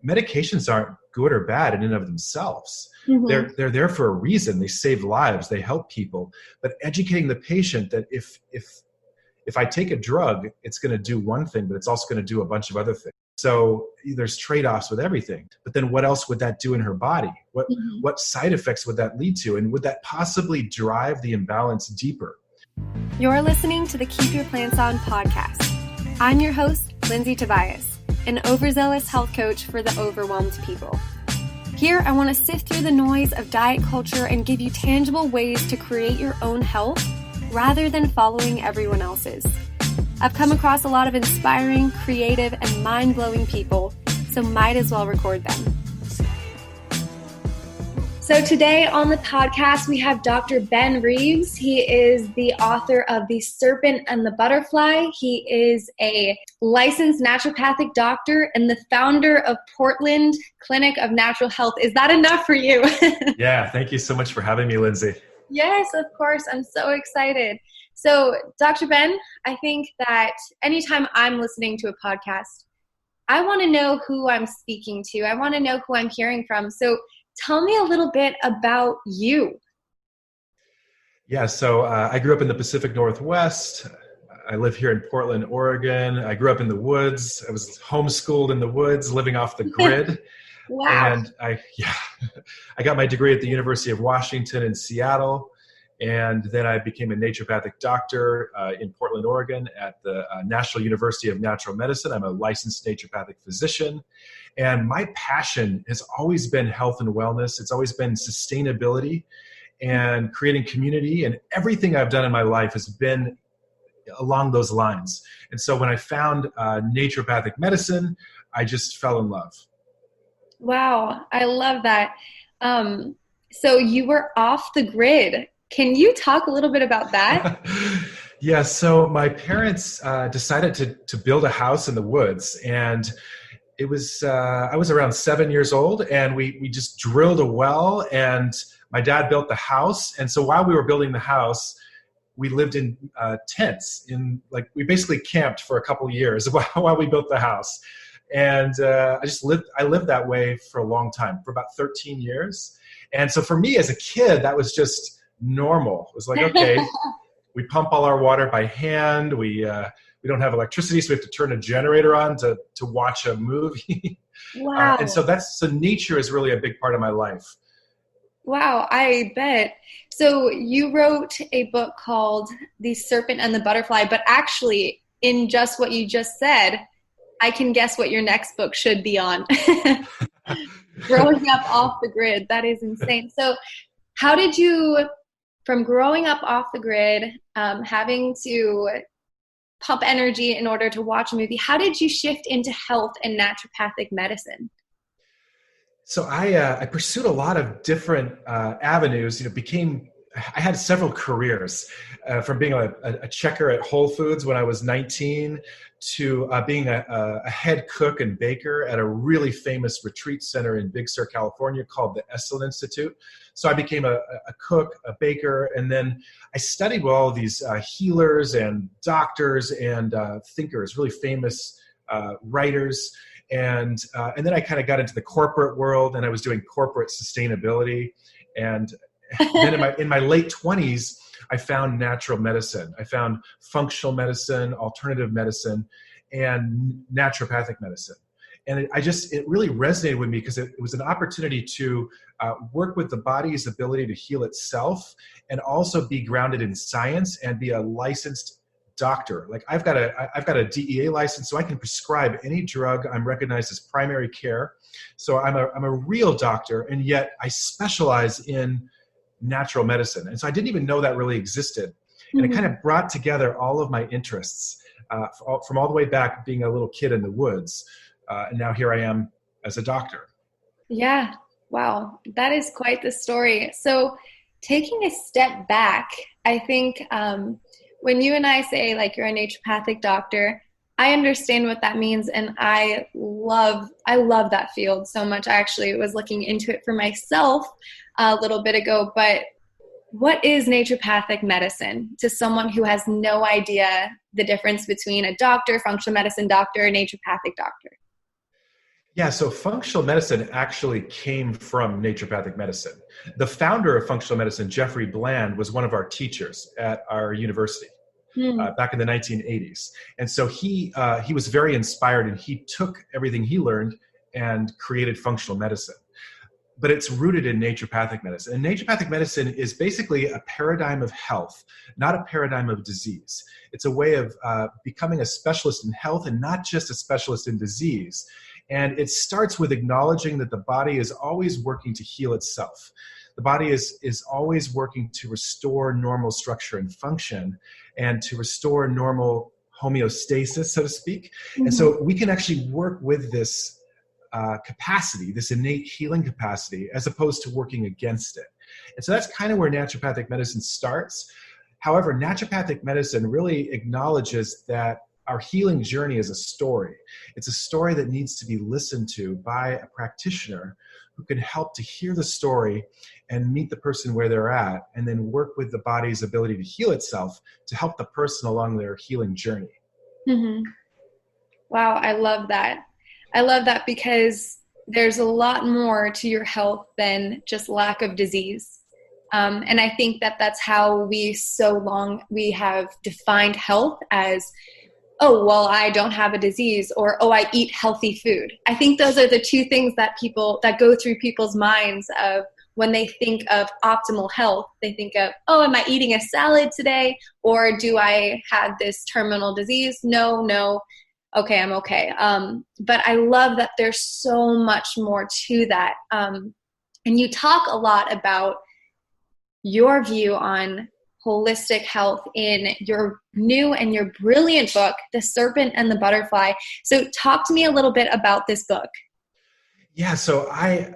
medications aren't good or bad in and of themselves. Mm-hmm. They're there for a reason. They save lives. They help people. But educating the patient that if I take a drug, it's going to do one thing, but it's also going to do a bunch of other things. So there's trade-offs with everything. But then what else would that do in her body? What side effects would that lead to? And would that possibly drive the imbalance deeper? You're listening to the Keep Your Plants On podcast. I'm your host, Lindsay Tobias, an overzealous health coach for the overwhelmed people. Here, I want to sift through the noise of diet culture and give you tangible ways to create your own health rather than following everyone else's. I've come across a lot of inspiring, creative, and mind-blowing people, so might as well record them. So today on the podcast, we have Dr. Ben Reebs. He is the author of The Serpent and The Butterfly. He is a licensed naturopathic doctor and the founder of Portland Clinic of Natural Health. Is that enough for you? Yeah, thank you so much for having me, Lindsay. Yes, of course. I'm so excited. So, Dr. Ben, I think that anytime I'm listening to a podcast, I want to know who I'm speaking to. I want to know who I'm hearing from. So, tell me a little bit about you. Yeah, so I grew up in the Pacific Northwest. I live here in Portland, Oregon. I grew up in the woods. I was homeschooled in the woods, living off the grid. Wow. And I got my degree at the University of Washington in Seattle. And then I became a naturopathic doctor in Portland, Oregon at the National University of Natural Medicine. I'm a licensed naturopathic physician. And my passion has always been health and wellness. It's always been sustainability and creating community. And everything I've done in my life has been along those lines. And so when I found naturopathic medicine, I just fell in love. Wow, I love that. So you were off the grid. Can you talk a little bit about that? Yeah, so my parents decided to build a house in the woods, and it was I was around 7 years old, and we just drilled a well, and my dad built the house. And so while we were building the house, we lived in tents. We basically camped for a couple of years while we built the house. And I lived that way for a long time, for about 13 years. And so for me as a kid, that was just normal. It was like, okay, we pump all our water by hand. We don't have electricity, so we have to turn a generator on to watch a movie. Wow. And so nature is really a big part of my life. Wow, I bet. So you wrote a book called The Serpent and the Butterfly, but actually in just what you just said, I can guess what your next book should be on. Growing up off the grid. That is insane. So how did you, from growing up off the grid, having to pump energy in order to watch a movie, how did you shift into health and naturopathic medicine? So I pursued a lot of different avenues. I had several careers, from being a checker at Whole Foods when I was 19 to being a head cook and baker at a really famous retreat center in Big Sur, California called the Essel Institute. So I became a cook, a baker, and then I studied with all of these healers and doctors and thinkers, really famous writers. And then I kind of got into the corporate world, and I was doing corporate sustainability. And then in my late 20s, I found natural medicine. I found functional medicine, alternative medicine, and naturopathic medicine. And it really resonated with me because it was an opportunity to work with the body's ability to heal itself and also be grounded in science and be a licensed doctor. Like I've got a DEA license, so I can prescribe any drug. I'm recognized as primary care. So I'm a real doctor, and yet I specialize in natural medicine. And so I didn't even know that really existed. And it kind of brought together all of my interests from all the way back being a little kid in the woods. And now here I am as a doctor. Yeah. Wow. That is quite the story. So taking a step back, I think when you and I say like you're a naturopathic doctor, I understand what that means. And I love that field so much. I actually was looking into it for myself a little bit ago, but what is naturopathic medicine to someone who has no idea the difference between a doctor, functional medicine doctor, a naturopathic doctor? Yeah, so functional medicine actually came from naturopathic medicine. The founder of functional medicine, Jeffrey Bland, was one of our teachers at our university Hmm. back in the 1980s. And so he was very inspired, and he took everything he learned and created functional medicine. But it's rooted in naturopathic medicine. And naturopathic medicine is basically a paradigm of health, not a paradigm of disease. It's a way of becoming a specialist in health and not just a specialist in disease. And it starts with acknowledging that the body is always working to heal itself. The body is always working to restore normal structure and function and to restore normal homeostasis, so to speak. And so we can actually work with this capacity, this innate healing capacity, as opposed to working against it. And so that's kind of where naturopathic medicine starts. However, naturopathic medicine really acknowledges that our healing journey is a story. It's a story that needs to be listened to by a practitioner who can help to hear the story and meet the person where they're at, and then work with the body's ability to heal itself to help the person along their healing journey. Mm-hmm. Wow, I love that. I love that because there's a lot more to your health than just lack of disease. And I think that that's how we have defined health as, oh, well, I don't have a disease, or, oh, I eat healthy food. I think those are the two things that go through people's minds of when they think of optimal health. They think of, oh, am I eating a salad today? Or do I have this terminal disease? No. Okay, I'm okay. But I love that there's so much more to that. And you talk a lot about your view on holistic health in your new and your brilliant book, The Serpent and the Butterfly. So talk to me a little bit about this book. Yeah, so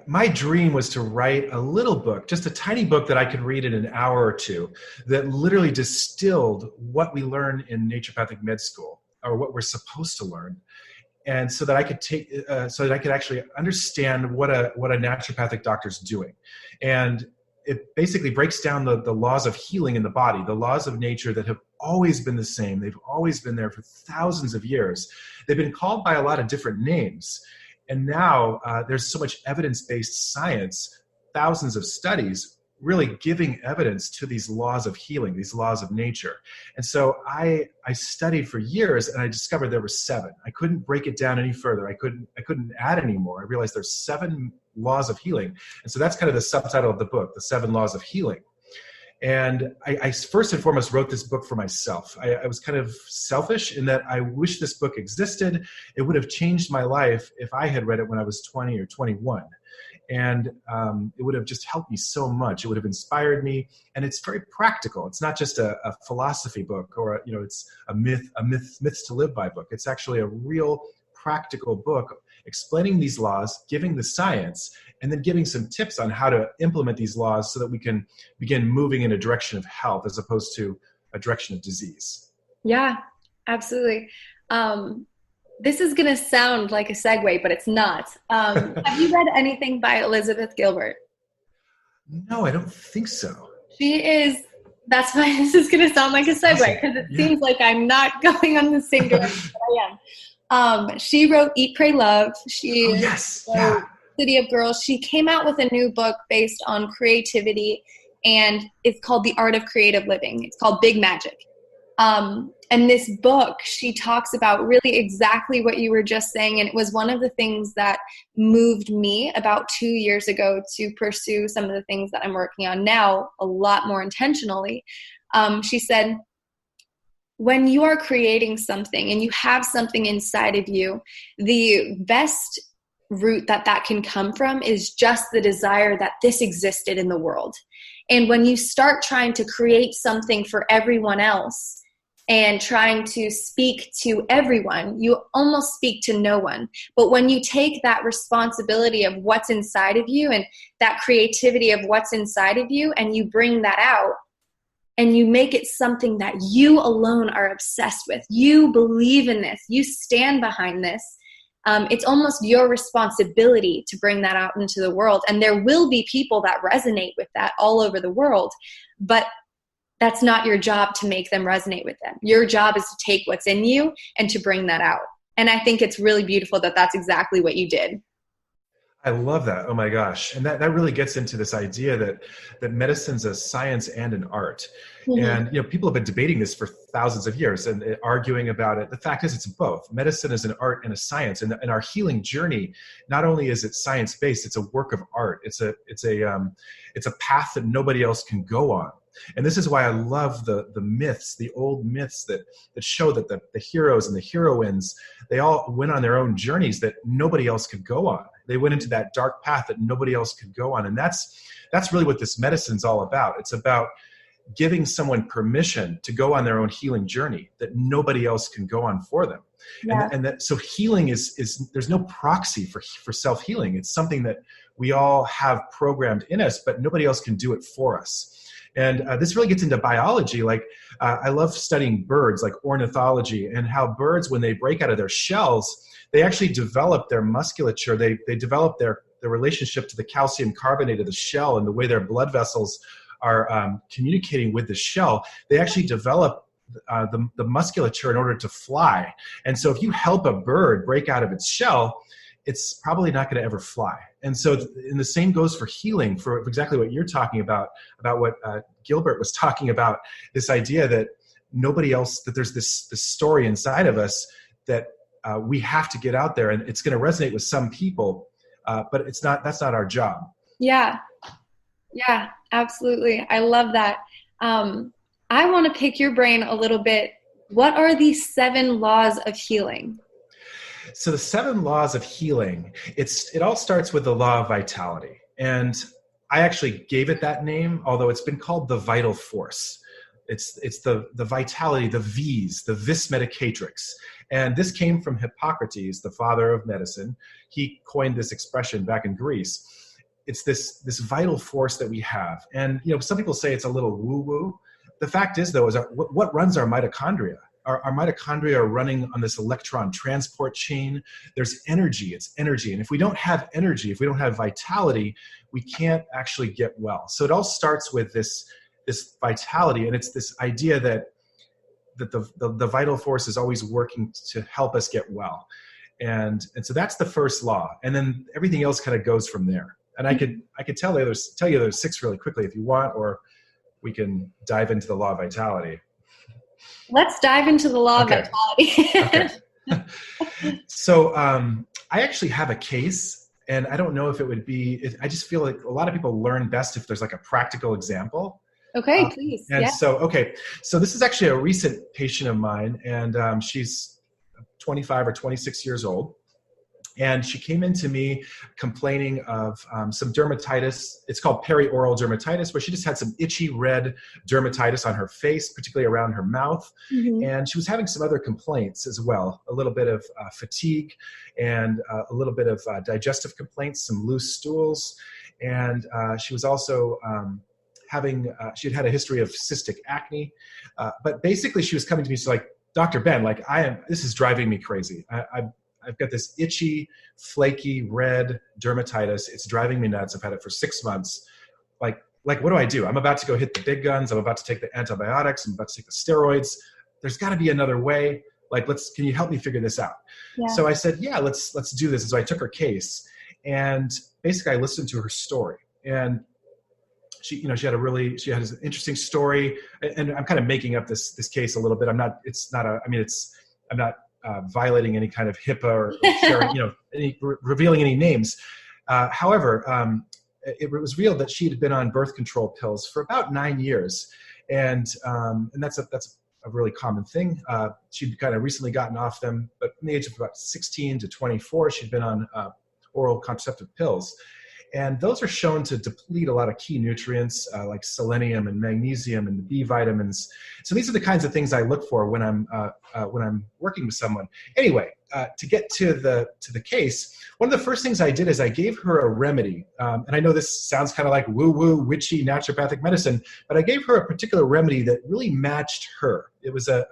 my dream was to write a little book, just a tiny book that I could read in an hour or two, that literally distilled what we learn in naturopathic med school, or what we're supposed to learn, and so that I could actually understand what a naturopathic doctor is doing. And it basically breaks down the laws of healing in the body, the laws of nature that have always been the same. They've always been there for thousands of years. They've been called by a lot of different names. And now there's so much evidence-based science, thousands of studies really giving evidence to these laws of healing, these laws of nature. And so I studied for years, and I discovered there were 7. I couldn't break it down any further. I couldn't add any more. I realized there's 7 laws of healing. And so that's kind of the subtitle of the book, The 7 Laws of Healing. And I first and foremost wrote this book for myself. I was kind of selfish in that I wish this book existed. It would have changed my life if I had read it when I was 20 or 21. And it would have just helped me so much. It would have inspired me, and it's very practical. It's not just a philosophy book, or it's a myths to live by book. It's actually a real practical book explaining these laws, giving the science, and then giving some tips on how to implement these laws so that we can begin moving in a direction of health as opposed to a direction of disease. Yeah, absolutely. This is going to sound like a segue, but it's not. Have you read anything by Elizabeth Gilbert? No, I don't think so. That's why this is going to sound like a segue, because it seems like I'm not going on the same direction that I am. She wrote Eat, Pray, Love. City of Girls. She came out with a new book based on creativity, and it's called The Art of Creative Living. It's called Big Magic. And this book, she talks about really exactly what you were just saying. And it was one of the things that moved me about 2 years ago to pursue some of the things that I'm working on now a lot more intentionally. She said, when you are creating something and you have something inside of you, the best route that can come from is just the desire that this existed in the world. And when you start trying to create something for everyone else, and trying to speak to everyone, you almost speak to no one. But when you take that responsibility of what's inside of you and that creativity of what's inside of you, and you bring that out and you make it something that you alone are obsessed with, you believe in this, you stand behind this, it's almost your responsibility to bring that out into the world. And there will be people that resonate with that all over the world, but that's not your job to make them resonate with them. Your job is to take what's in you and to bring that out. And I think it's really beautiful that that's exactly what you did. I love that. Oh my gosh. And that really gets into this idea that medicine's a science and an art. Mm-hmm. And, people have been debating this for thousands of years and arguing about it. The fact is it's both. Medicine is an art and a science. And our healing journey, not only is it science-based, it's a work of art. It's a path that nobody else can go on. And this is why I love the myths, the old myths that show that the heroes and the heroines, they all went on their own journeys that nobody else could go on. They went into that dark path that nobody else could go on. And that's really what this medicine's all about. It's about giving someone permission to go on their own healing journey that nobody else can go on for them. Yeah. And that, so healing is there's no proxy for self-healing. It's something that we all have programmed in us, but nobody else can do it for us. And this really gets into biology. Like I love studying birds, like ornithology, and how birds, when they break out of their shells, they actually develop their musculature. They develop their relationship to the calcium carbonate of the shell and the way their blood vessels are communicating with the shell. They actually develop the musculature in order to fly. And so if you help a bird break out of its shell, it's probably not going to ever fly. And so, and the same goes for healing, for exactly what you're talking about what Gilbert was talking about, this idea that nobody else, that there's this story inside of us that we have to get out there, and it's going to resonate with some people, but that's not our job. Yeah, absolutely. I love that. I want to pick your brain a little bit. What are the 7 laws of healing? So the 7 laws of healing, it all starts with the law of vitality. And I actually gave it that name, although it's been called the vital force. It's the vitality, the V's, the vis medicatrix. And this came from Hippocrates, the father of medicine. He coined this expression back in Greece. It's this vital force that we have. And some people say it's a little woo-woo. The fact is, though, is what runs our mitochondria? Our mitochondria are running on this electron transport chain. There's energy. It's energy. And if we don't have energy, if we don't have vitality, we can't actually get well. So it all starts with this vitality. And it's this idea that the vital force is always working to help us get well. And so that's the first law. And then everything else kind of goes from there. And I could tell you there's 6 really quickly if you want, or we can dive into the law of vitality. Let's dive into the law of vitality. Okay. So I actually have a case, and I don't know if it would be, I just feel like a lot of people learn best if there's like a practical example. Okay, please. And yeah. So this is actually a recent patient of mine, and she's 25 or 26 years old. And she came into me complaining of some dermatitis. It's called perioral dermatitis, where she just had some itchy red dermatitis on her face, particularly around her mouth. Mm-hmm. And she was having some other complaints as well, a little bit of fatigue and a little bit of digestive complaints, some loose stools. And she was also she had a history of cystic acne. But basically she was coming to me, she's like, Dr. Ben, like this is driving me crazy. I've got this itchy, flaky, red dermatitis. It's driving me nuts. I've had it for 6 months. Like, what do I do? I'm about to go hit the big guns. I'm about to take the antibiotics. I'm about to take the steroids. There's got to be another way. Like, can you help me figure this out? Yeah. So I said, yeah, let's do this. And so I took her case, and basically I listened to her story. And she had an interesting story. And I'm kind of making up this case a little bit. I'm not violating any kind of HIPAA or sharing, revealing any names. However, it was real that she had been on birth control pills for about 9 years, and that's a really common thing. She'd kind of recently gotten off them, but in the age of about 16 to 24, she'd been on oral contraceptive pills. And those are shown to deplete a lot of key nutrients like selenium and magnesium and the B vitamins. So these are the kinds of things I look for when I'm working with someone. Anyway, to get to the case, one of the first things I did is I gave her a remedy. And I know this sounds kind of like woo-woo, witchy naturopathic medicine, but I gave her a particular remedy that really matched her. It was a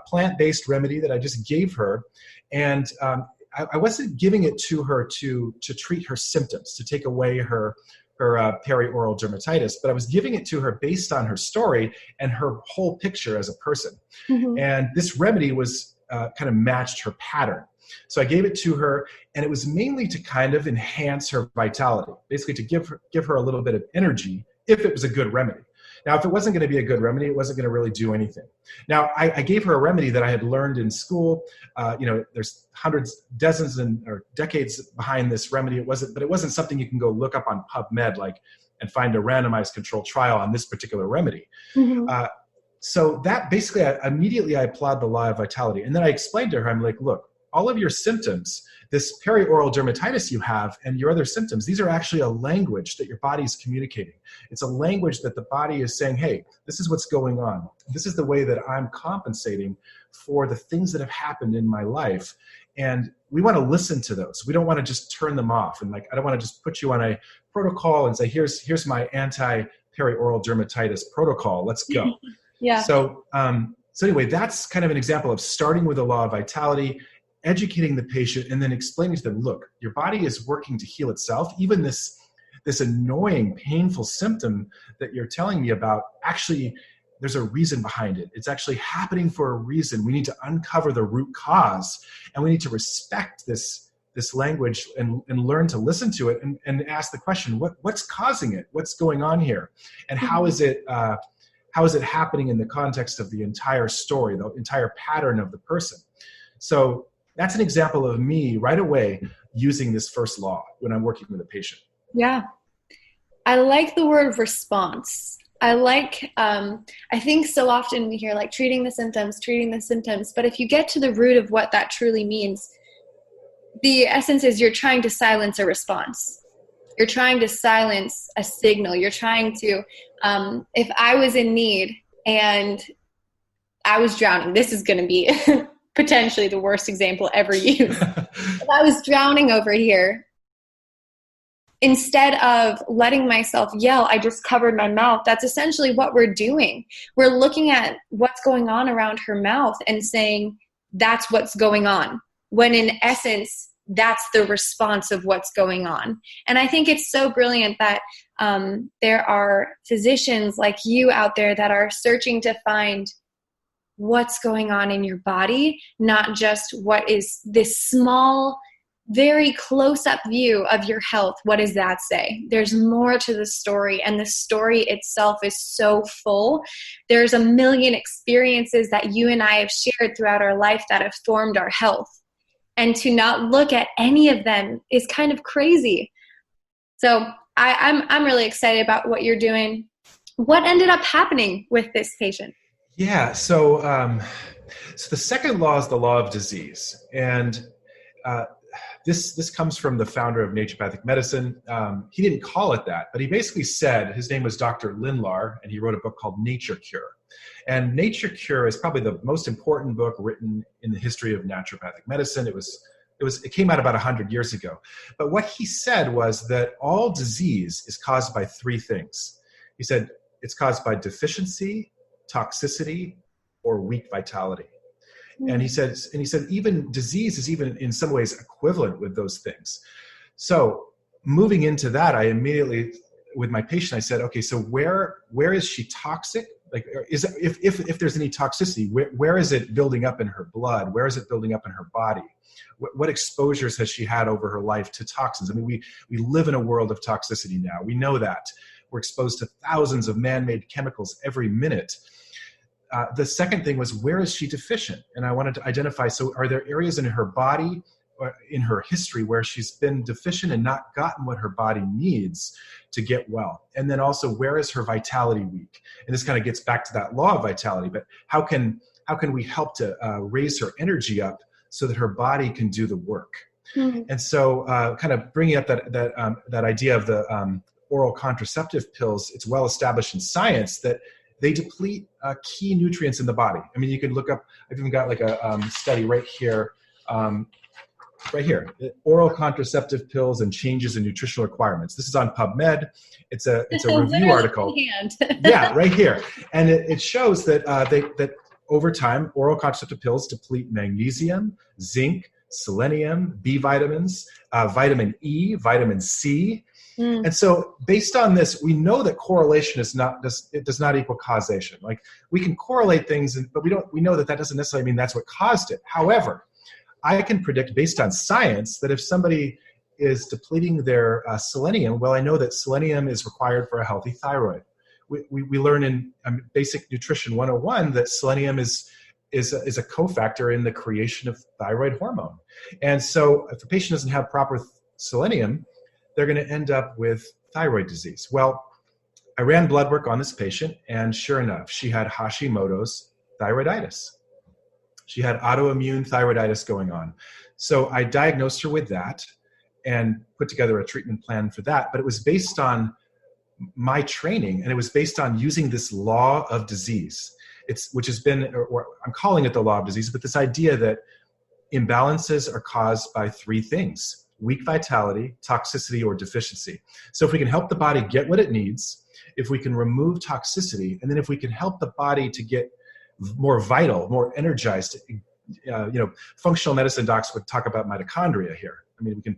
plant-based remedy that I just gave her, and I wasn't giving it to her to treat her symptoms, to take away her perioral dermatitis, but I was giving it to her based on her story and her whole picture as a person. Mm-hmm. And this remedy was kind of matched her pattern. So I gave it to her, and it was mainly to kind of enhance her vitality, basically to give her a little bit of energy if it was a good remedy. Now, if it wasn't going to be a good remedy, it wasn't going to really do anything. Now, I gave her a remedy that I had learned in school. There's hundreds, dozens, or decades behind this remedy. It wasn't something you can go look up on PubMed and find a randomized controlled trial on this particular remedy. Mm-hmm. So that basically, immediately I applied the law of vitality. And then I explained to her, I'm like, look, all of your symptoms, this perioral dermatitis you have and your other symptoms, these are actually a language that your body is communicating. It's a language that the body is saying, hey, this is what's going on. This is the way that I'm compensating for the things that have happened in my life. And we want to listen to those. We don't want to just turn them off. And I don't want to just put you on a protocol and say, here's my anti-perioral dermatitis protocol. Let's go. Yeah. So anyway, that's kind of an example of starting with the law of vitality, educating the patient, and then explaining to them, look, your body is working to heal itself. Even this annoying, painful symptom that you're telling me about, actually, there's a reason behind it. It's actually happening for a reason. We need to uncover the root cause, and we need to respect this language and learn to listen to it and ask the question, what's causing it? What's going on here? And how is it happening in the context of the entire story, the entire pattern of the person? So that's an example of me right away using this first law when I'm working with a patient. Yeah. I like the word response. I think so often we hear treating the symptoms, but if you get to the root of what that truly means, the essence is you're trying to silence a response. You're trying to silence a signal. You're trying to, if I was in need and I was drowning, this is going to be potentially the worst example ever used. If I was drowning over here, instead of letting myself yell, I just covered my mouth. That's essentially what we're doing. We're looking at what's going on around her mouth and saying, that's what's going on. When in essence, that's the response of what's going on. And I think it's so brilliant that there are physicians like you out there that are searching to find what's going on in your body, not just what is this small, very close-up view of your health. What does that say? There's more to the story, and the story itself is so full. There's a million experiences that you and I have shared throughout our life that have formed our health. And to not look at any of them is kind of crazy. So I'm really excited about what you're doing. What ended up happening with this patient? Yeah, so the second law is the law of disease. And this comes from the founder of Naturopathic Medicine. He didn't call it that, but he basically said, his name was Dr. Lindlar, and he wrote a book called Nature Cure. And Nature Cure is probably the most important book written in the history of naturopathic medicine. It came out about 100 years ago. But what he said was that all disease is caused by three things. He said it's caused by deficiency, toxicity, or weak vitality. And he said even disease is even in some ways equivalent with those things. So moving into that, I immediately, with my patient, I said, okay, so where is she toxic? If there's any toxicity, where is it building up in her blood? Where is it building up in her body? What exposures has she had over her life to toxins? I mean, we live in a world of toxicity now. We know that. We're exposed to thousands of man-made chemicals every minute. The second thing was, where is she deficient? And I wanted to identify, so are there areas in her body or in her history where she's been deficient and not gotten what her body needs to get well? And then also, where is her vitality weak? And this kind of gets back to that law of vitality, but how can we help to raise her energy up so that her body can do the work? Mm-hmm. And so kind of bringing up that idea of the oral contraceptive pills, it's well established in science that they deplete key nutrients in the body. I mean, you can look up, I've even got like a study right here, oral contraceptive pills and changes in nutritional requirements. This is on PubMed. It's a review article. Yeah, right here. And it shows that that over time, oral contraceptive pills deplete magnesium, zinc, selenium, B vitamins, vitamin E, vitamin C. Mm. And so based on this, we know that correlation does not equal causation. Like, we can correlate things, but we know that doesn't necessarily mean that's what caused it. However, I can predict based on science that if somebody is depleting their selenium, well, I know that selenium is required for a healthy thyroid. We learn in Basic Nutrition 101 that selenium is a cofactor in the creation of thyroid hormone. And so if a patient doesn't have proper selenium, they're going to end up with thyroid disease. Well, I ran blood work on this patient, and sure enough, she had Hashimoto's thyroiditis. She had autoimmune thyroiditis going on. So I diagnosed her with that and put together a treatment plan for that. But it was based on my training, and it was based on using this law of disease. Which has been, or I'm calling it the law of disease, but this idea that imbalances are caused by three things: weak vitality, toxicity, or deficiency. So if we can help the body get what it needs, if we can remove toxicity, and then if we can help the body to get more vital, more energized, functional medicine docs would talk about mitochondria here. I mean, we can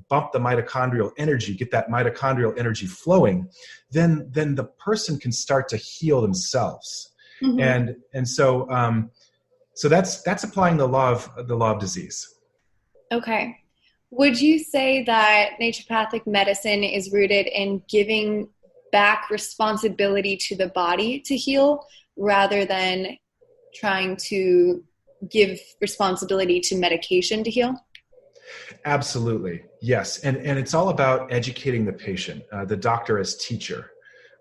bump the mitochondrial energy, get that mitochondrial energy flowing, then the person can start to heal themselves. Mm-hmm. And so that's applying the law of disease. Okay. Would you say that naturopathic medicine is rooted in giving back responsibility to the body to heal rather than trying to give responsibility to medication to heal? Absolutely. Yes. And it's all about educating the patient, the doctor as teacher.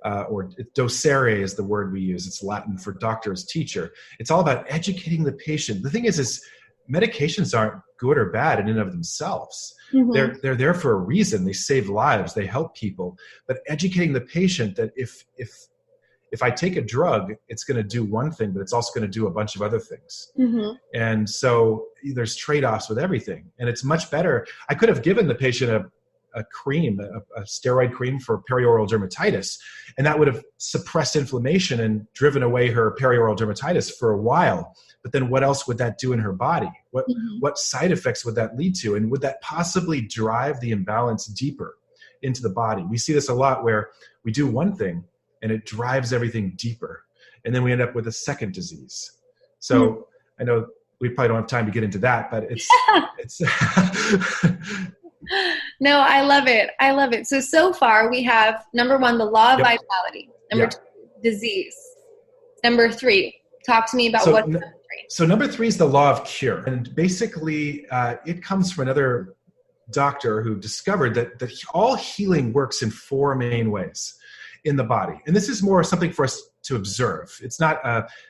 Or docere is the word we use. It's Latin for doctor as teacher. It's all about educating the patient. The thing is medications aren't good or bad in and of themselves. Mm-hmm. They're there for a reason. They save lives. They help people. But educating the patient that if I take a drug, it's going to do one thing, but it's also going to do a bunch of other things. Mm-hmm. And so there's trade-offs with everything. And it's much better. I could have given the patient a cream, a steroid cream for perioral dermatitis, and that would have suppressed inflammation and driven away her perioral dermatitis for a while. But then what else would that do in her body? What side effects would that lead to? And would that possibly drive the imbalance deeper into the body? We see this a lot where we do one thing and it drives everything deeper. And then we end up with a second disease. So I know we probably don't have time to get into that, but it's No, I love it. I love it. So far we have number 1, the law of vitality. Number 2, disease. Number 3, talk to me about what's number 3. So number 3 is the law of cure. And basically it comes from another doctor who discovered that all healing works in 4 main ways in the body. And this is more something for us to observe. It's not,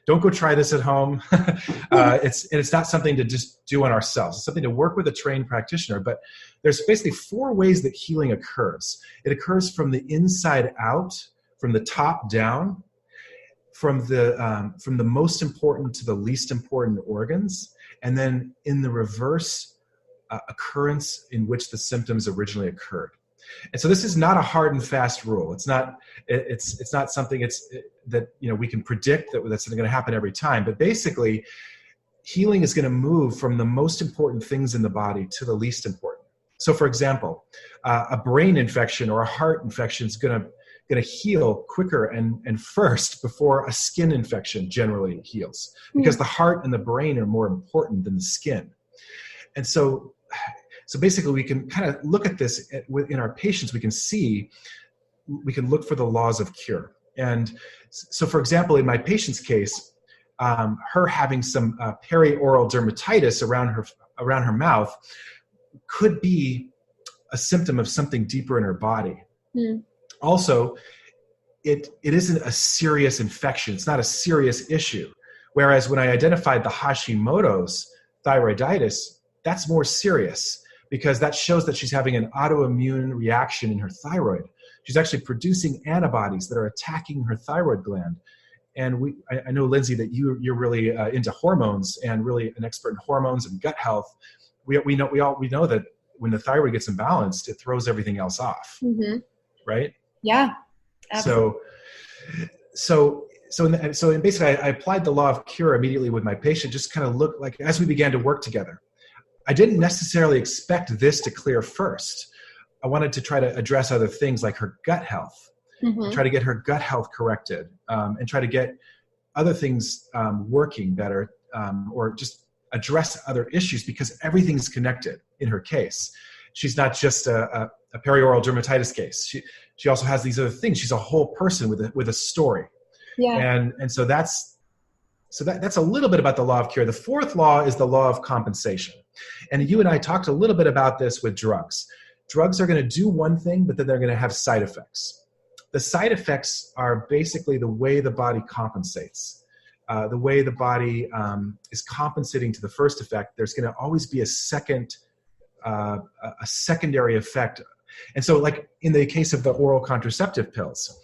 don't go try this at home. It's not something to just do on ourselves. It's something to work with a trained practitioner. But there's basically 4 ways that healing occurs. It occurs from the inside out, from the top down, from the most important to the least important organs, and then in the reverse occurrence in which the symptoms originally occurred. And so this is not a hard and fast rule. It's not something that we can predict that's going to happen every time. But basically, healing is going to move from the most important things in the body to the least important. So, for example, a brain infection or a heart infection is going to heal quicker and first before a skin infection generally heals, because the heart and the brain are more important than the skin. And so basically we can kind of look at this in our patients. We can look for the laws of cure. And so, for example, in my patient's case, her having some perioral dermatitis around her mouth could be a symptom of something deeper in her body. Also, it isn't a serious infection. It's not a serious issue. Whereas when I identified the Hashimoto's thyroiditis, that's more serious, because that shows that she's having an autoimmune reaction in her thyroid. She's actually producing antibodies that are attacking her thyroid gland. And I know, Lindsay, that you're really into hormones and really an expert in hormones and gut health. We know that when the thyroid gets imbalanced, it throws everything else off, right? Yeah, absolutely. So basically, I applied the law of cure immediately with my patient. Just kind of look like as we began to work together. I didn't necessarily expect this to clear first. I wanted to try to address other things like her gut health, try to get her gut health corrected, and try to get other things working better, or just address other issues, because everything's connected in her case. She's not just a perioral dermatitis case. She also has these other things. She's a whole person with a story. Yeah. And so that's a little bit about the law of cure. The fourth law is the law of compensation. And you and I talked a little bit about this with drugs. Drugs are going to do one thing, but then they're going to have side effects. The side effects are basically the way the body compensates. The way the body is compensating to the first effect. There's going to always be a secondary effect. And so, like in the case of the oral contraceptive pills,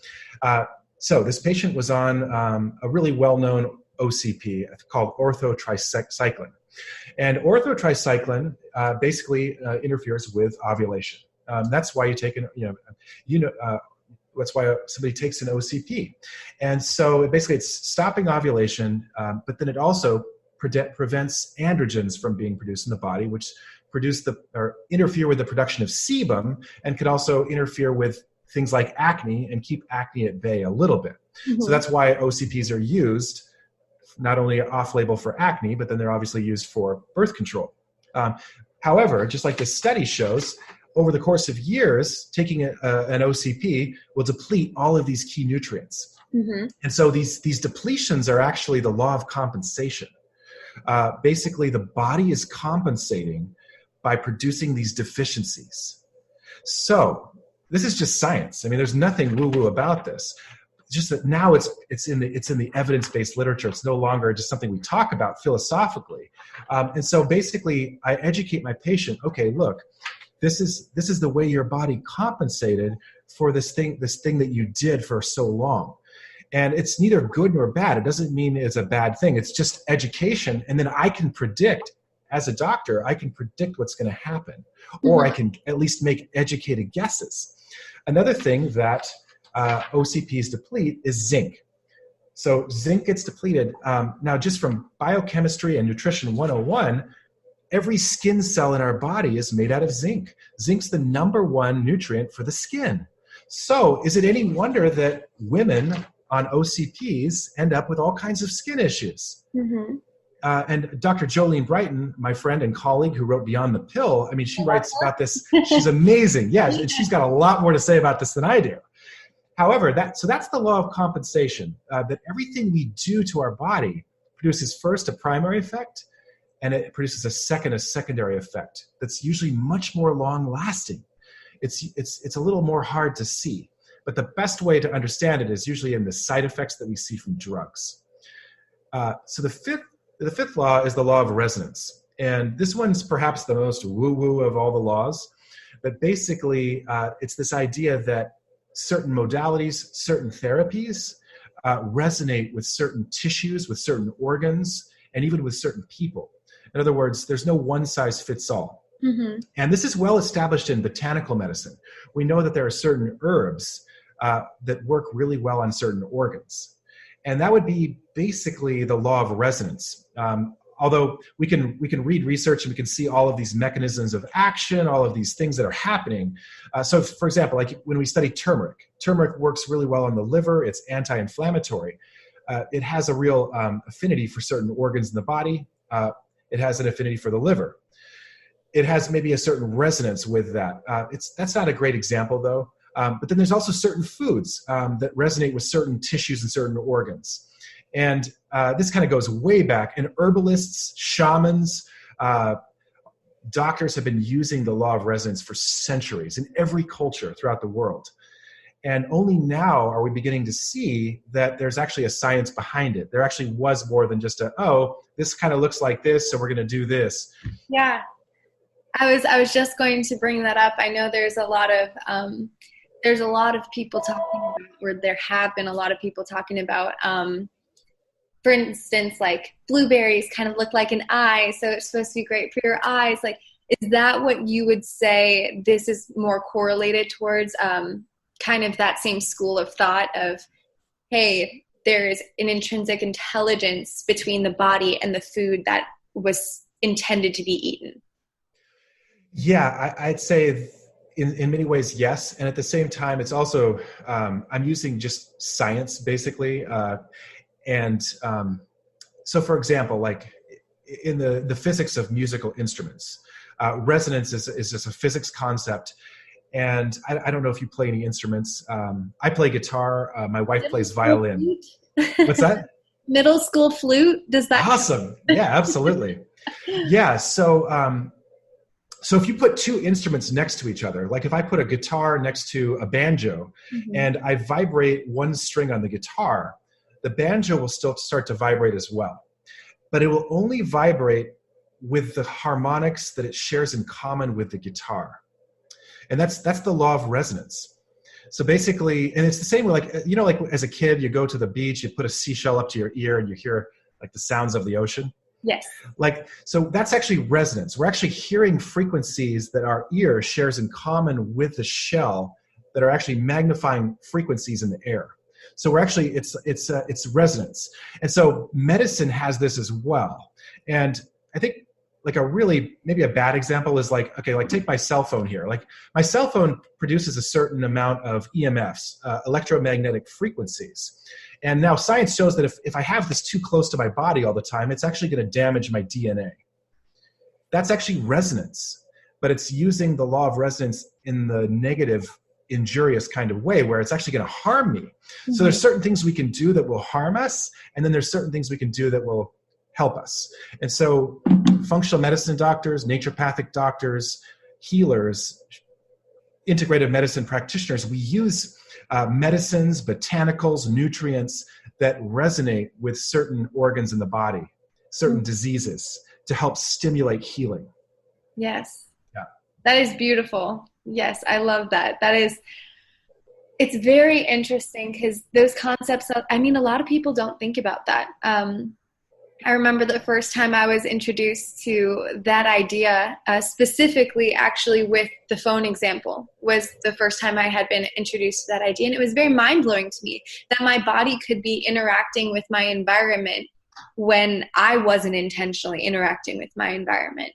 so this patient was on a really well-known OCP called orthotricycline. And orthotricycline basically interferes with ovulation. That's why you take that's why somebody takes an OCP. And so basically it's stopping ovulation, but then it also prevents androgens from being produced in the body, which interfere with the production of sebum, and could also interfere with things like acne and keep acne at bay a little bit. So that's why OCPs are used not only off-label for acne, but then they're obviously used for birth control. However, just like this study shows, over the course of years, taking an OCP will deplete all of these key nutrients. And so these depletions are actually the law of compensation. Basically, the body is compensating by producing these deficiencies. So this is just science. I mean, there's nothing woo-woo about this. Just that now it's in the evidence-based literature. It's no longer just something we talk about philosophically. And so basically, I educate my patient. Okay, look, this is the way your body compensated for this thing that you did for so long. And it's neither good nor bad. It doesn't mean it's a bad thing. It's just education. And then I can predict, as a doctor, I can predict what's going to happen, or I can at least make educated guesses. Another thing that OCPs deplete is zinc. So zinc gets depleted. Now, just from biochemistry and nutrition 101, every skin cell in our body is made out of zinc. Zinc's the number one nutrient for the skin. So is it any wonder that women on OCPs end up with all kinds of skin issues? And Dr. Jolene Brighton, my friend and colleague who wrote Beyond the Pill, I mean, she writes about this. She's amazing. Yeah, and she's got a lot more to say about this than I do. However, that's the law of compensation, that everything we do to our body produces first a primary effect, and it produces a secondary effect that's usually much more long-lasting. It's a little more hard to see, but the best way to understand it is usually in the side effects that we see from drugs. So the fifth law is the law of resonance, and this one's perhaps the most woo-woo of all the laws, but basically it's this idea that certain modalities, certain therapies resonate with certain tissues, with certain organs, and even with certain people. In other words, there's no one size fits all. And this is well established in botanical medicine. We know that there are certain herbs that work really well on certain organs. And that would be basically the law of resonance. Although we can read research and we can see all of these mechanisms of action, all of these things that are happening. So for example, like when we study turmeric works really well on the liver. It's anti-inflammatory. It has a real affinity for certain organs in the body. It has an affinity for the liver. It has maybe a certain resonance with that. That's not a great example though. But then there's also certain foods that resonate with certain tissues and certain organs. And this kind of goes way back. And herbalists, shamans, doctors have been using the law of resonance for centuries in every culture throughout the world. And only now are we beginning to see that there's actually a science behind it. There actually was more than just this kind of looks like this, so we're going to do this. Yeah. I was just going to bring that up. I know there's a lot of people talking about, or there have been a lot of people talking about, for instance, like blueberries kind of look like an eye, so it's supposed to be great for your eyes. Like, is that what you would say this is more correlated towards, kind of that same school of thought of, hey, there's an intrinsic intelligence between the body and the food that was intended to be eaten? I'd say in many ways, yes. And at the same time, it's also, I'm using just science basically. And so for example, like in the physics of musical instruments, resonance is just a physics concept. And I don't know if you play any instruments. I play guitar. My wife Middle plays school violin. flute? What's that? Middle school flute? Does that Awesome. Yeah, absolutely. Yeah. So if you put two instruments next to each other, like if I put a guitar next to a banjo and I vibrate one string on the guitar, the banjo will still start to vibrate as well. But it will only vibrate with the harmonics that it shares in common with the guitar. And that's the law of resonance. So basically, and it's the same way, like, you know, like as a kid, you go to the beach, you put a seashell up to your ear and you hear like the sounds of the ocean. Yes. Like, so that's actually resonance. We're actually hearing frequencies that our ear shares in common with the shell that are actually magnifying frequencies in the air. So we're actually, it's resonance. And so medicine has this as well. And I think like maybe a bad example is like, okay, like take my cell phone here. Like my cell phone produces a certain amount of EMFs, electromagnetic frequencies. And now science shows that if I have this too close to my body all the time, it's actually going to damage my DNA. That's actually resonance, but it's using the law of resonance in the negative, injurious kind of way where it's actually going to harm me. So there's certain things we can do that will harm us, and then there's certain things we can do that will help us. And so functional medicine doctors, naturopathic doctors, healers, integrative medicine practitioners, we use medicines, botanicals, nutrients that resonate with certain organs in the body, certain diseases, to help stimulate healing. Yes. Yeah. That is beautiful. Yes, I love that. It's very interesting because those concepts, a lot of people don't think about that. I remember the first time I was introduced to that idea, specifically actually with the phone example, was the first time I had been introduced to that idea. And it was very mind-blowing to me that my body could be interacting with my environment when I wasn't intentionally interacting with my environment.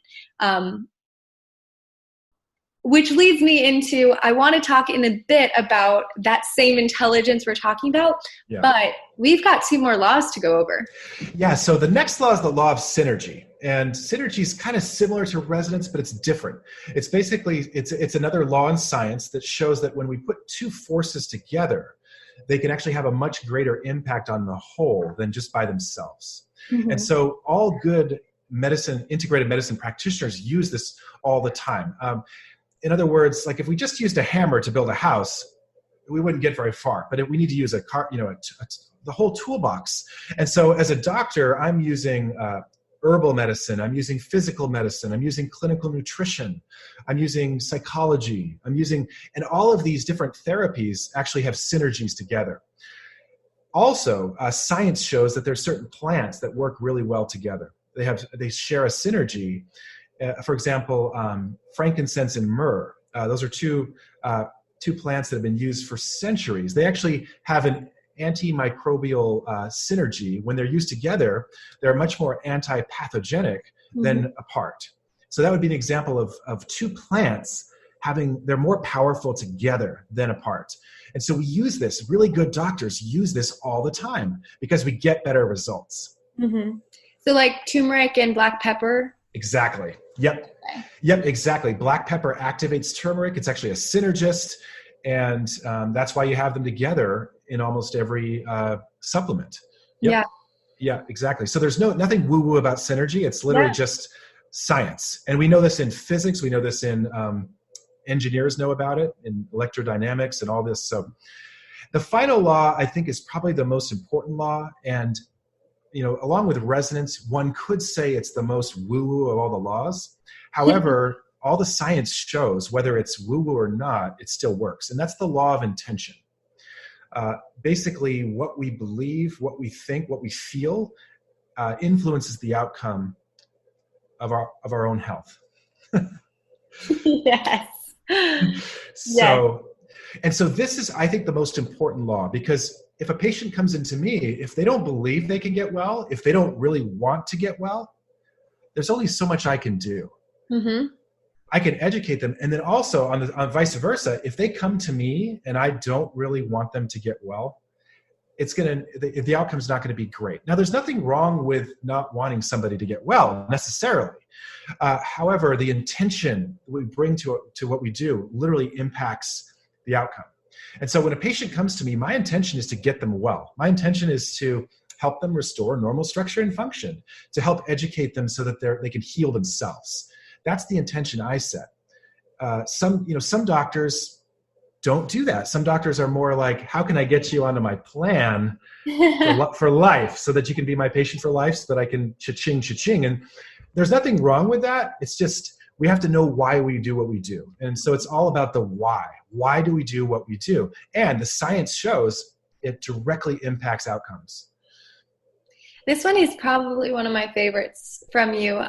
Which leads me into, I want to talk in a bit about that same intelligence we're talking about, but we've got two more laws to go over. Yeah, so the next law is the law of synergy. And synergy is kind of similar to resonance, but it's different. It's basically, it's another law in science that shows that when we put two forces together, they can actually have a much greater impact on the whole than just by themselves. And so all good integrated medicine practitioners use this all the time. In other words, like if we just used a hammer to build a house, we wouldn't get very far. But we need to use the whole toolbox. And so as a doctor, I'm using herbal medicine, I'm using physical medicine, I'm using clinical nutrition, I'm using psychology, and all of these different therapies actually have synergies together. Also, science shows that there's certain plants that work really well together. They share a synergy. For example, frankincense and myrrh. Those are two plants that have been used for centuries. They actually have an antimicrobial synergy. When they're used together, they're much more anti-pathogenic than apart. So that would be an example of two plants they're more powerful together than apart. And so we use this, really good doctors use this all the time because we get better results. So like turmeric and black pepper? Exactly. Yep, exactly. Black pepper activates turmeric. It's actually a synergist, and that's why you have them together in almost every supplement. Yep. Yeah, exactly. So there's nothing woo-woo about synergy. It's literally just science. And we know this in physics. We know this in engineers know about it, in electrodynamics and all this. So the final law, I think, is probably the most important law. And along with resonance, one could say it's the most woo-woo of all the laws. However, all the science shows, whether it's woo-woo or not, it still works. And that's the law of intention. Basically, what we believe, what we think, what we feel influences the outcome of our own health. Yes. So this is, I think, the most important law, because if a patient comes into me, if they don't believe they can get well, if they don't really want to get well, there's only so much I can do. I can educate them. And then also on vice versa, if they come to me and I don't really want them to get well, the outcome's not going to be great. Now, there's nothing wrong with not wanting somebody to get well necessarily. However, the intention we bring to what we do literally impacts the outcome. And so when a patient comes to me, my intention is to get them well. My intention is to help them restore normal structure and function, to help educate them so that they can heal themselves. That's the intention I set. Some doctors don't do that. Some doctors are more like, how can I get you onto my plan for life so that you can be my patient for life so that I can cha-ching, cha-ching. And there's nothing wrong with that. It's just, we have to know why we do what we do. And so it's all about the why. Why do we do what we do? And the science shows it directly impacts outcomes. This one is probably one of my favorites from you.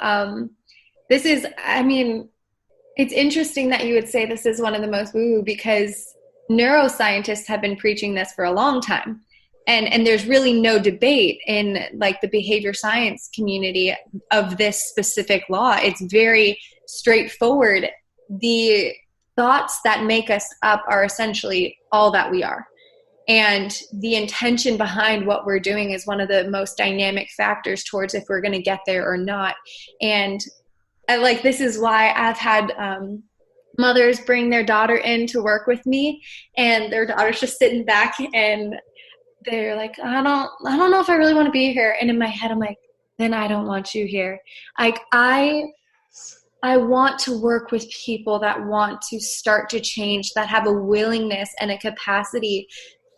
It's interesting that you would say this is one of the most woo-woo, because neuroscientists have been preaching this for a long time. And there's really no debate in like the behavior science community of this specific law. It's very straightforward. The thoughts that make us up are essentially all that we are. And the intention behind what we're doing is one of the most dynamic factors towards if we're going to get there or not. And this is why I've had mothers bring their daughter in to work with me, and their daughter's just sitting back and they're like, I don't know if I really want to be here. And in my head, I'm like, then I don't want you here. Like I want to work with people that want to start to change, that have a willingness and a capacity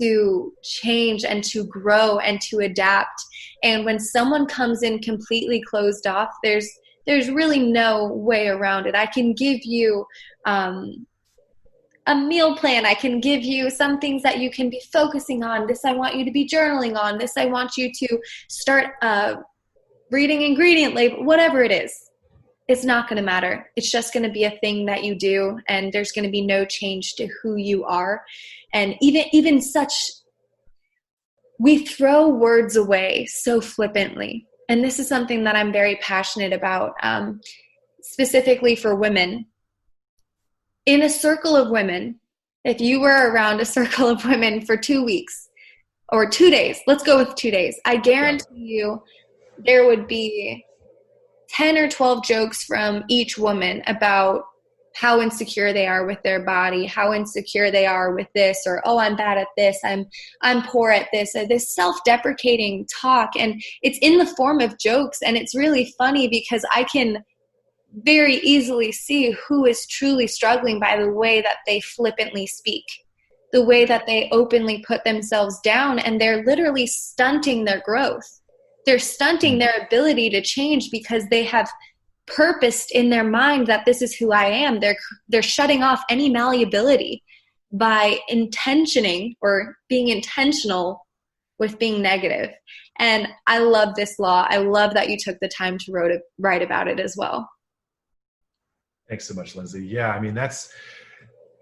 to change and to grow and to adapt. And when someone comes in completely closed off, there's really no way around it. I can give you a meal plan. I can give you some things that you can be focusing on. This I want you to be journaling on. This I want you to start reading ingredient label, whatever it is. It's not going to matter. It's just going to be a thing that you do, and there's going to be no change to who you are. And even such, we throw words away so flippantly. And this is something that I'm very passionate about, specifically for women. In a circle of women, if you were around a circle of women for 2 weeks or 2 days, let's go with 2 days, I guarantee you there would be 10 or 12 jokes from each woman about how insecure they are with their body, how insecure they are with this, or, oh, I'm bad at this, I'm poor at this, or this self-deprecating talk. And it's in the form of jokes. And it's really funny because I can very easily see who is truly struggling by the way that they flippantly speak, the way that they openly put themselves down, and they're literally stunting their growth. They're stunting their ability to change because they have purposed in their mind that this is who I am. They're shutting off any malleability by intentioning or being intentional with being negative. And I love this law. I love that you took the time to write about it as well. Thanks so much, Lindsay. Yeah, I mean, that's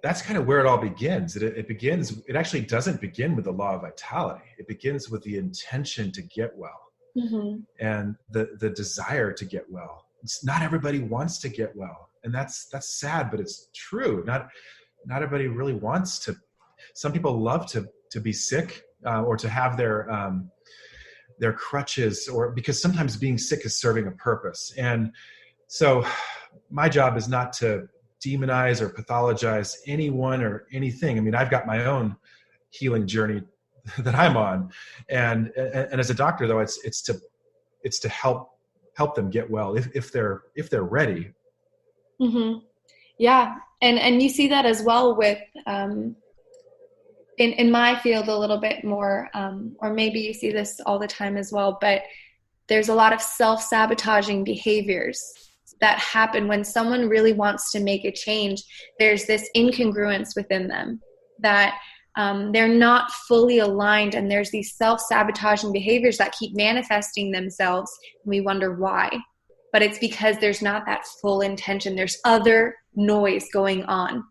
kind of where it all begins. It actually doesn't begin with the law of vitality. It begins with the intention to get well. Mm-hmm. And the desire to get well. Not everybody wants to get well, and that's sad, but it's true. Not everybody really wants to. Some people love to be sick or to have their crutches, or because sometimes being sick is serving a purpose. And so my job is not to demonize or pathologize anyone or anything. I mean, I've got my own healing journey that I'm on, and as a doctor, though, it's to help them get well if they're ready. Mm-hmm. Yeah, and you see that as well with in my field a little bit more, or maybe you see this all the time as well. But there's a lot of self-sabotaging behaviors that happen when someone really wants to make a change. There's this incongruence within them that they're not fully aligned, and there's these self-sabotaging behaviors that keep manifesting themselves, and we wonder why. But it's because there's not that full intention. There's other noise going on.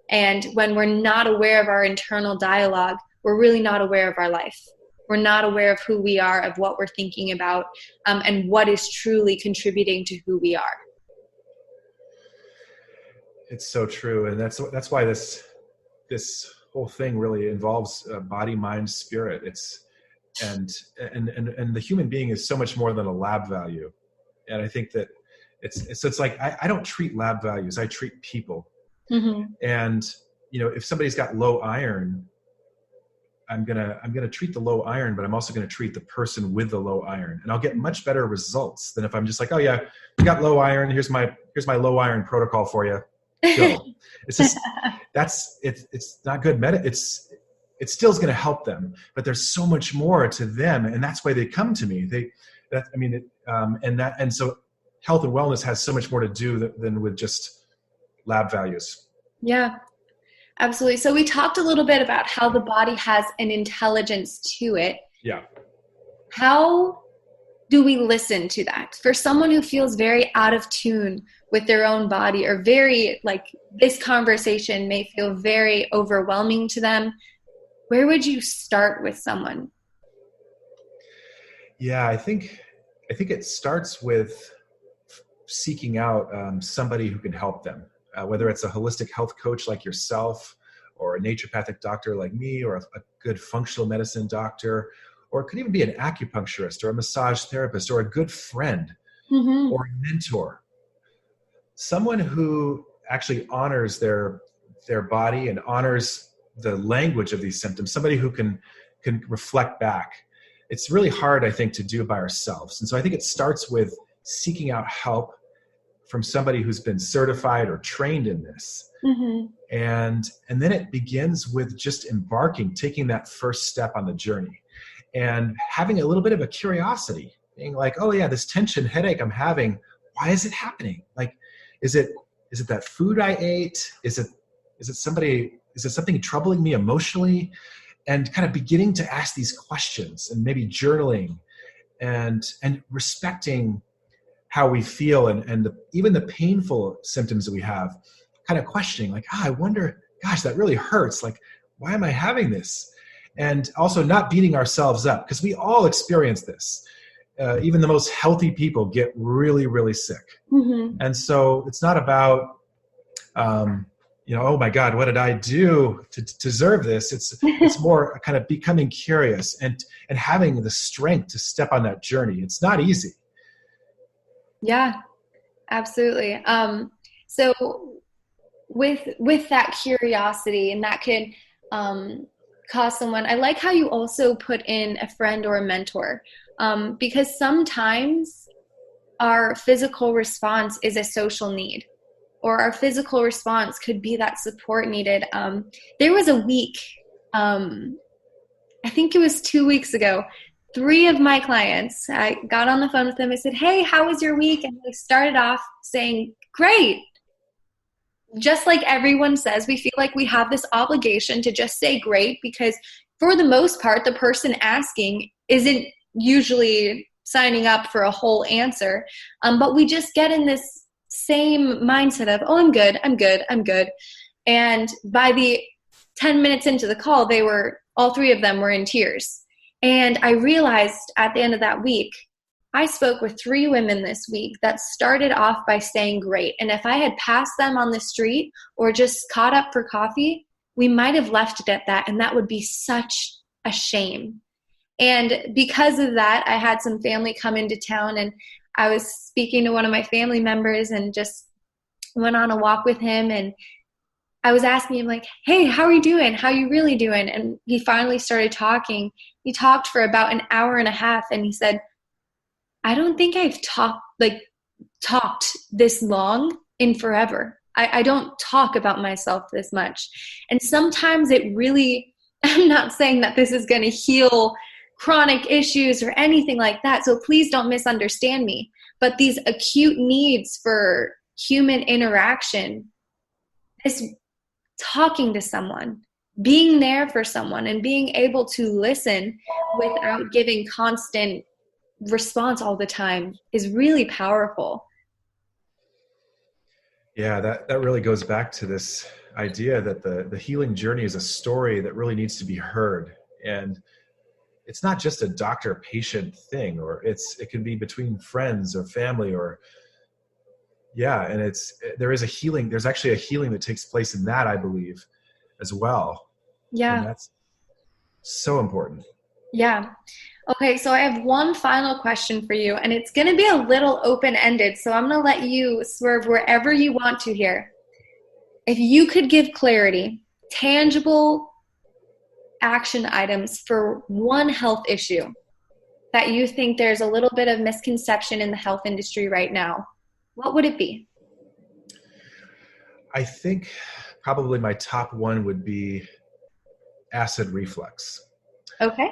And when we're not aware of our internal dialogue, we're really not aware of our life. We're not aware of who we are, of what we're thinking about, and what is truly contributing to who we are. It's so true. And that's why this whole thing really involves body, mind, spirit. And the human being is so much more than a lab value. And I think that it's like, I don't treat lab values. I treat people. Mm-hmm. And, if somebody's got low iron, I'm going to treat the low iron, but I'm also going to treat the person with the low iron, and I'll get much better results than if I'm just like, oh yeah, you got low iron. Here's my low iron protocol for you. Go. It's just, it's not good. It still is going to help them, but there's so much more to them. And that's why they come to me. And so health and wellness has so much more to do than with just lab values. Yeah, absolutely. So we talked a little bit about how the body has an intelligence to it. Yeah. How do we listen to that? For someone who feels very out of tune with their own body, or very like this conversation may feel very overwhelming to them, where would you start with someone? Yeah, I think it starts with seeking out somebody who can help them, whether it's a holistic health coach like yourself, or a naturopathic doctor like me, or a good functional medicine doctor, or it could even be an acupuncturist or a massage therapist or a good friend, Mm-hmm. or a mentor. Someone who actually honors their body and honors the language of these symptoms, somebody who can reflect back. It's really hard, I think, to do by ourselves. And so I think it starts with seeking out help from somebody who's been certified or trained in this. Mm-hmm. And then it begins with just taking that first step on the journey, and having a little bit of a curiosity, being like, oh yeah, this tension headache I'm having, why is it happening? Like, is it that food I ate? Is it something troubling me emotionally? And kind of beginning to ask these questions, and maybe journaling, and respecting how we feel, and even the painful symptoms that we have, kind of questioning, like, I wonder, gosh, that really hurts. Like, why am I having this? And also not beating ourselves up, because we all experience this. Even the most healthy people get really, really sick. Mm-hmm. And so it's not about, oh my God, what did I do to deserve this? It's more kind of becoming curious and having the strength to step on that journey. It's not easy. Yeah, absolutely. So with that curiosity, and that can cause someone, I like how you also put in a friend or a mentor, because sometimes our physical response is a social need, or our physical response could be that support needed. There was a week, I think it was 2 weeks ago, 3 of my clients, I got on the phone with them. I said, hey, how was your week? And they started off saying, great. Just like everyone says, we feel like we have this obligation to just say great, because for the most part, the person asking isn't usually signing up for a whole answer. But we just get in this same mindset of, oh, I'm good. And by the 10 minutes into the call, all 3 of them were in tears. And I realized at the end of that week, I spoke with 3 women this week that started off by saying great. And if I had passed them on the street or just caught up for coffee, we might have left it at that. And that would be such a shame. And because of that, I had some family come into town, and I was speaking to one of my family members and just went on a walk with him. And I was asking him, like, hey, how are you doing? How are you really doing? And he finally started talking. He talked for about an hour and a half, and he said, I don't think I've talked this long in forever. I don't talk about myself this much. And sometimes it really, I'm not saying that this is going to heal chronic issues or anything like that, so please don't misunderstand me. But these acute needs for human interaction, this talking to someone, being there for someone, and being able to listen without giving constant response all the time is really powerful. Yeah, that really goes back to this idea that the healing journey is a story that really needs to be heard. And it's not just a doctor-patient thing, or it can be between friends or family, or Yeah. And there is a healing. There's actually a healing that takes place in that, I believe, as well. And Yeah. that's so important. Yeah. Okay, so I have one final question for you, and it's going to be a little open-ended, so I'm going to let you swerve wherever you want to here. If you could give clarity, tangible action items for one health issue that you think there's a little bit of misconception in the health industry right now, what would it be? I think probably my top one would be acid reflux. Okay.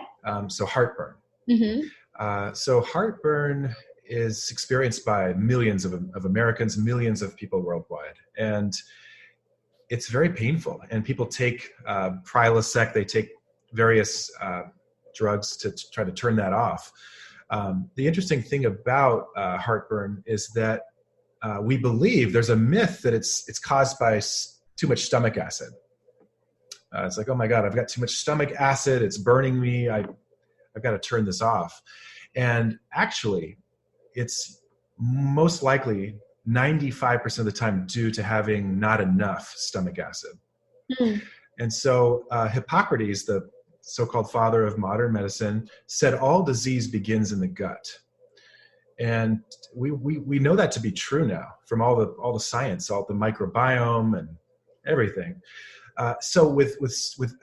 So heartburn. Mm-hmm. So heartburn is experienced by millions of Americans, millions of people worldwide. And it's very painful. And people take Prilosec, they take various drugs to try to turn that off. The interesting thing about heartburn is that we believe there's a myth that it's caused by too much stomach acid. It's like, oh my God, I've got too much stomach acid. It's burning me. I've got to turn this off. And actually, it's most likely 95% of the time due to having not enough stomach acid. Mm. And so Hippocrates, the so-called father of modern medicine, said all disease begins in the gut. And we know that to be true now from all the science, all the microbiome and everything. So with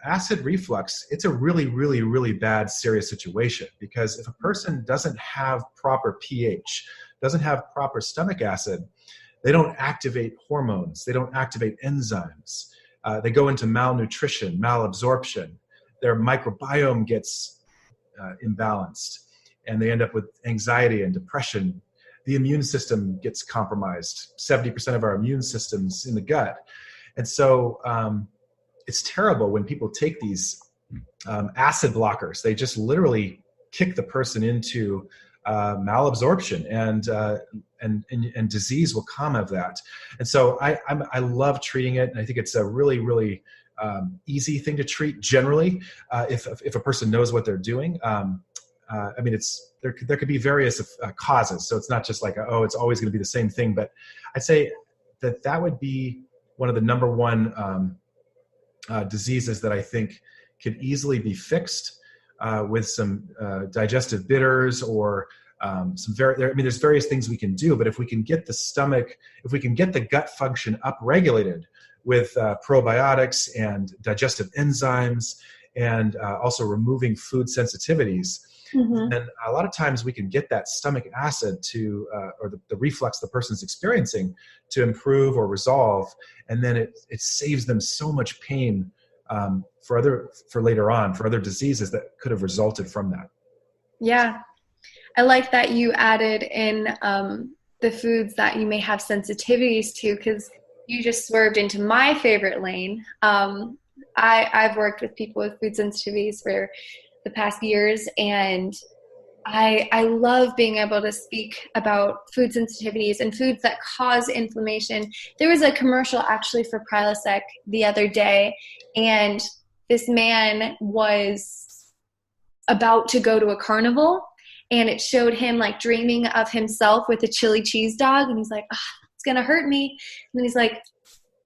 acid reflux, it's a really, really, really bad, serious situation, because if a person doesn't have proper pH, doesn't have proper stomach acid, they don't activate hormones, they don't activate enzymes, they go into malnutrition, malabsorption, their microbiome gets imbalanced, and they end up with anxiety and depression. The immune system gets compromised. 70% of our immune system's in the gut. And so it's terrible when people take these acid blockers. They just literally kick the person into malabsorption, and disease will come of that. And so I love treating it, and I think it's a really, really easy thing to treat generally if a person knows what they're doing. I mean, there could be various causes, so it's not just like, oh, it's always going to be the same thing. But I'd say that would be one of the number one diseases that I think could easily be fixed with some digestive bitters or there's various things we can do. But if we can get the gut function upregulated with probiotics and digestive enzymes, and also removing food sensitivities, then a lot of times we can get that stomach acid to, or the reflux the person's experiencing, to improve or resolve, and then it saves them so much pain for later on, for other diseases that could have resulted from that. Yeah. I like that you added in the foods that you may have sensitivities to, because you just swerved into my favorite lane. I've worked with people with food sensitivities for the past years, and I love being able to speak about food sensitivities and foods that cause inflammation. There was a commercial actually for Prilosec the other day, and this man was about to go to a carnival, and it showed him like dreaming of himself with a chili cheese dog, and he's like, oh, it's gonna hurt me. And then he's like,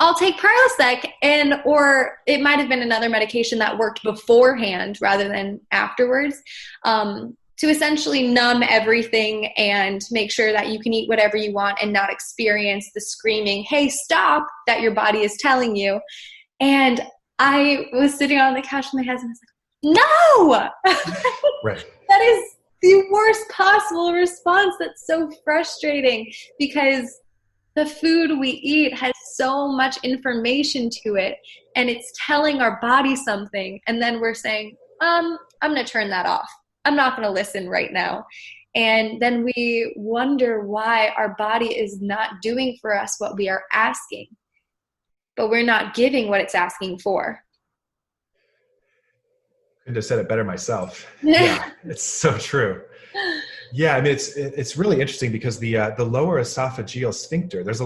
I'll take Prilosec, or it might have been another medication that worked beforehand rather than afterwards, to essentially numb everything and make sure that you can eat whatever you want and not experience the screaming, hey, stop, that your body is telling you. And I was sitting on the couch with my husband, and I was like, no! Right. That is the worst possible response. That's so frustrating, because the food we eat has so much information to it, and it's telling our body something, and then we're saying, I'm going to turn that off. I'm not going to listen right now. And then we wonder why our body is not doing for us what we are asking, but we're not giving what it's asking for. I could have said it better myself. Yeah, it's so true. Yeah, I mean, it's really interesting, because the lower esophageal sphincter, this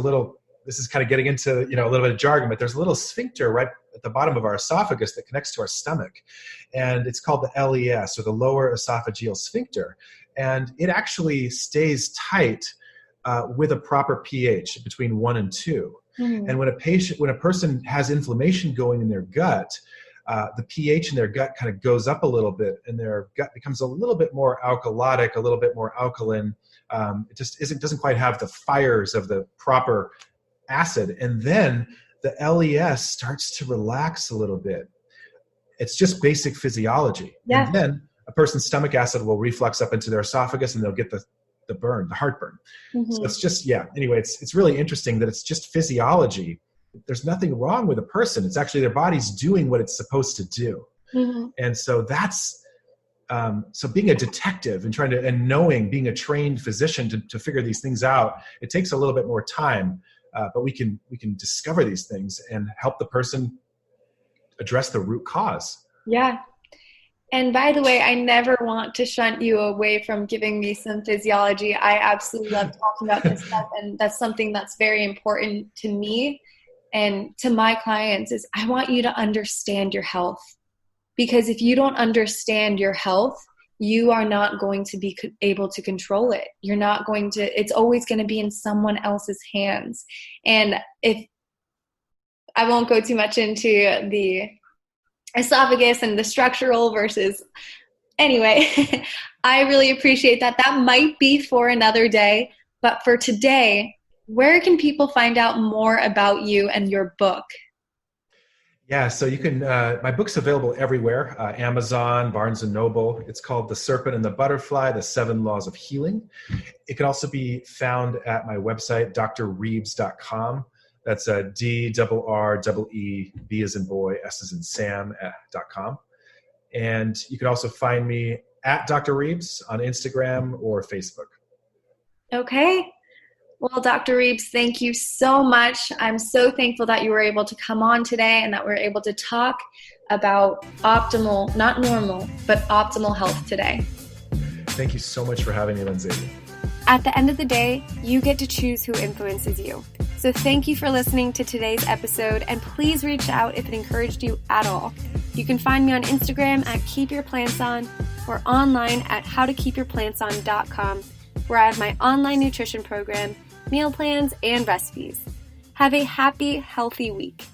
is kind of getting into, a little bit of jargon, but there's a little sphincter right at the bottom of our esophagus that connects to our stomach. And it's called the LES, or the lower esophageal sphincter. And it actually stays tight with a proper pH between 1 and 2. Mm. And when a person has inflammation going in their gut, the pH in their gut kind of goes up a little bit, and their gut becomes a little bit more alkalotic, a little bit more alkaline. It just doesn't quite have the fires of the proper acid. And then the LES starts to relax a little bit. It's just basic physiology. Yeah. And then a person's stomach acid will reflux up into their esophagus, and they'll get the heartburn. Mm-hmm. So it's just, anyway, it's really interesting that it's just physiology. There's nothing wrong with a person. It's actually their body's doing what it's supposed to do. Mm-hmm. And so that's, so being a detective and knowing, being a trained physician to figure these things out, it takes a little bit more time, but we can discover these things and help the person address the root cause. Yeah. And by the way, I never want to shunt you away from giving me some physiology. I absolutely love talking about this stuff, and that's something that's very important to me and to my clients is I want you to understand your health. Because if you don't understand your health, you are not going to be able to control it. It's always going to be in someone else's hands. And if I won't go too much into the esophagus and the structural versus, anyway, I really appreciate that. That might be for another day, but for today, where can people find out more about you and your book? Yeah, so you can, my book's available everywhere, Amazon, Barnes & Noble. It's called The Serpent and the Butterfly, The 7 Laws of Healing. It can also be found at my website, drreebs.com. That's DRREEB as in boy, S as in Sam, .com. And you can also find me at Dr. Reebs on Instagram or Facebook. Okay. Well, Dr. Reebs, thank you so much. I'm so thankful that you were able to come on today and that we're able to talk about optimal, not normal, but optimal health today. Thank you so much for having me, Lindsay. At the end of the day, you get to choose who influences you. So thank you for listening to today's episode, and please reach out if it encouraged you at all. You can find me on Instagram at keepyourplantson or online at howtokeepyourplantson.com, where I have my online nutrition program, meal plans, and recipes. Have a happy, healthy week.